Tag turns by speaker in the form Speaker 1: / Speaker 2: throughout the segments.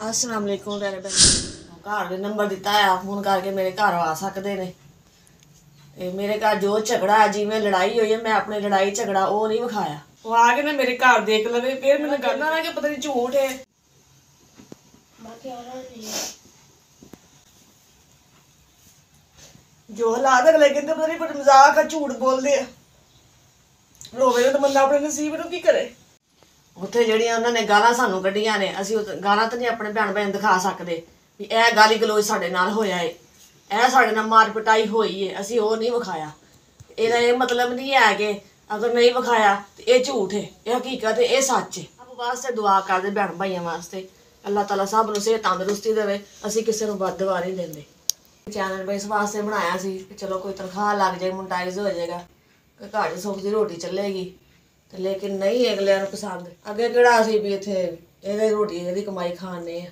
Speaker 1: अस्सलाम वालेकुम मेरे बहन घर दे नंबर दिता है फोन करके मेरे घर आ सकते ने मेरे घर जो झगड़ा है जिवें लड़ाई हुई है मैं अपनी लड़ाई झगड़ा वो नहीं विखाया वो आके ना मेरे घर देख लवे फिर मैंने करना ना कि पता नहीं झूठ है जो हालात अगले कहते पता नहीं पर मजाक है झूठ बोलते हैं रोवे तो बंदा अपने नसीब ਨੂੰ ਕੀ ਕਰੇ ਉੱਥੇ ਜਿਹੜੀਆਂ ਉਹਨਾਂ ਨੇ ਗਾਲਾਂ ਸਾਨੂੰ ਕੱਢੀਆਂ ਨੇ ਅਸੀਂ ਗਾਲਾਂ ਤਾਂ ਨਹੀਂ ਆਪਣੇ ਭੈਣ ਭੈਣ ਦਿਖਾ ਸਕਦੇ ਵੀ ਇਹ ਗਾਲੀ ਗਲੋਚ ਸਾਡੇ ਨਾਲ ਹੋਇਆ ਏ ਇਹ ਸਾਡੇ ਨਾਲ ਮਾਰ ਪਿਟਾਈ ਹੋਈ ਏ ਅਸੀਂ ਉਹ ਨਹੀਂ ਵਿਖਾਇਆ ਇਹਦਾ ਇਹ ਮਤਲਬ ਨਹੀਂ ਹੈ ਕਿ ਅਗਰ ਨਹੀਂ ਵਿਖਾਇਆ ਤੇ ਇਹ ਝੂਠ ਹੈ ਇਹ ਹਕੀਕਤ ਹੈ ਇਹ ਸੱਚ ਹੈ ਆਪ ਵਾਸਤੇ ਦੁਆ ਕਰਦੇ ਭੈਣ ਭਾਈਆਂ ਵਾਸਤੇ ਅੱਲਾਹ ਤਾਲਾ ਸਭ ਨੂੰ ਸਿਹਤ ਤੰਦਰੁਸਤੀ ਦੇਵੇ ਅਸੀਂ ਕਿਸੇ ਨੂੰ ਬਦ ਦੁਆ ਨਹੀਂ ਦਿੰਦੇ ਚੈਨਲ ਇਸ ਵਾਸਤੇ ਬਣਾਇਆ ਸੀ ਕਿ ਚਲੋ ਕੋਈ ਤਨਖਾਹ ਲੱਗ ਜਾਏ ਮੋਨਟਾਈਜ਼ ਹੋ ਜਾਏਗਾ ਕਿ ਘਰ 'ਚ ਸੁੱਖ ਦੀ ਰੋਟੀ ਚੱਲੇਗੀ ਤੇ ਲੇਕਿਨ ਨਹੀਂ ਅਗਲਿਆਂ ਨੂੰ ਪਸੰਦ ਅੱਗੇ ਕਿਹੜਾ ਅਸੀਂ ਵੀ ਇੱਥੇ ਇਹਦੇ ਰੋਟੀ ਇਹਦੀ ਕਮਾਈ ਖਾਣੇ ਆ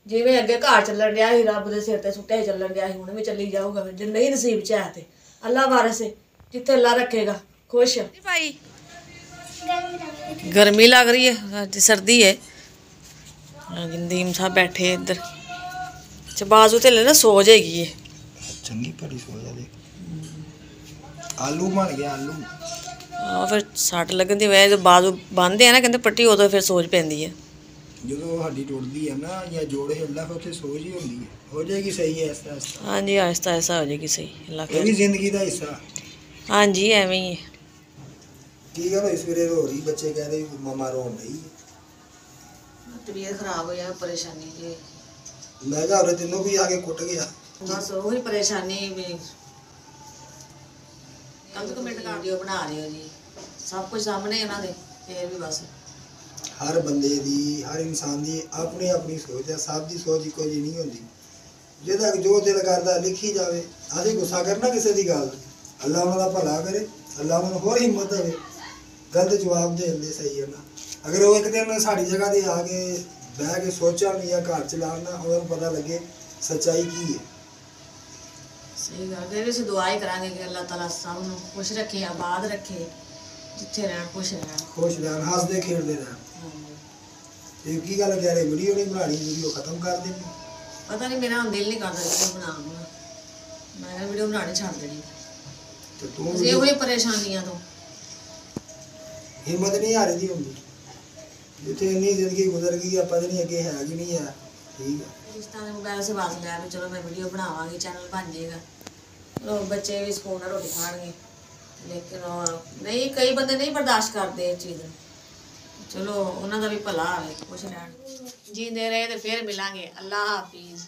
Speaker 1: ਜਿਵੇਂ ਅੱਗੇ ਘਰ ਚੱਲਣ ਡਿਆ ਸੀ ਰੱਬ ਦੇ ਸਿਰ ਤੇ ਸੁੱਟਿਆ ਹੀ ਚੱਲਣ ਡਿਆ ਸੀ ਹੁਣ ਵੀ ਚੱਲੀ ਜਾਊਗਾ ਜੇ ਨਹੀਂ ਨਸੀਬ 'ਚ ਹੈ ਤੇ ਅੱਲਾਹ ਵਾਰਿਸ ਹੈ ਜਿੱਥੇ ਅੱਲਾਹ ਰੱਖੇਗਾ खुश भाई गर्मी लग रही है सर्दी है नीम साहब बैठे इधर बाजू ते ना सो जाएगी ये
Speaker 2: चंगी भली सो जाए आलू बन गया आलू
Speaker 1: फिर सट लगन की वजह बाजू बंद है ना कहते पट्टी उदों फिर सोच पैंदी है
Speaker 2: जो हड्डी टुटदी है ना या जोड़ हिलदा फिर उत्थे सोच ही होंदी है हो जाएगी सही है आहिस्ता आहिस्ता
Speaker 1: हाँ जी आहिस्ता आहिस्ता हो जाएगी सही अल्लाह
Speaker 2: ये भी जिंदगी का हिस्सा
Speaker 1: हाँ जी एवं ही है
Speaker 2: की गल इस वे रो रही बच्चे कह रहे मामा रोन रही
Speaker 1: तबीयत खराब हो जाए परेशानी जी
Speaker 2: मैं कहा तेनों भी आके कुट गया
Speaker 1: बस वही परेशानी भी गलत कमेंट कर दियो बना रहे हो जी सब कुछ सामने है ना दे फिर भी बस
Speaker 2: हर बंदे दी हर इंसान दी अपनी अपनी सोच है सब दी सोच इको जी नहीं होंदी जिहदा जो दिल करदा लिखी जावे असीं गुस्सा करना किसी दी गल अल्लाह उन्हां दा भला करे अल्लाह उन्हां होर हिम्मत देवे गलत जवाब दे दे सही है ना अगर वो एक दिन साड़ी जगह ते आके बह के सोचन या घर चलाना उन्हां नूं पता लगे सच्चाई की है
Speaker 1: सही गल फिर असीं दुआ ही करांगे कि अल्लाह ताला सब नूं खुश रखे आबाद रखे जिथे रहन खुश रहन
Speaker 2: हसदे खेडदे रहन ते की गल कह रहे वीडियो नहीं बनानी वीडियो खत्म कर देनी
Speaker 1: पता नहीं मेरा दिल नहीं करता वीडियो बनाने का मैं वीडियो बनानी छड़ देनी
Speaker 2: ते तू
Speaker 1: ये हुई परेशानियां तो
Speaker 2: हिम्मत नहीं हारे दी होंगी जिथे इन्नी जिंदगी गुजर गई है पता नहीं अगे है कि नहीं है ठीक है
Speaker 1: रिश्ता ने मोबाइल से बात लिया चलो मैं वीडियो बनावांगी चैनल बन जाएगा लोग बच्चे भी स्कूल में रोटी खाएंगे लेकिन नहीं कई बंदे नहीं बर्दाश्त करते इस चीज़ चलो उन्होंने भी भला है खुश रहन जींदे रहे तो फिर मिलांगे अल्लाह हाफिज़।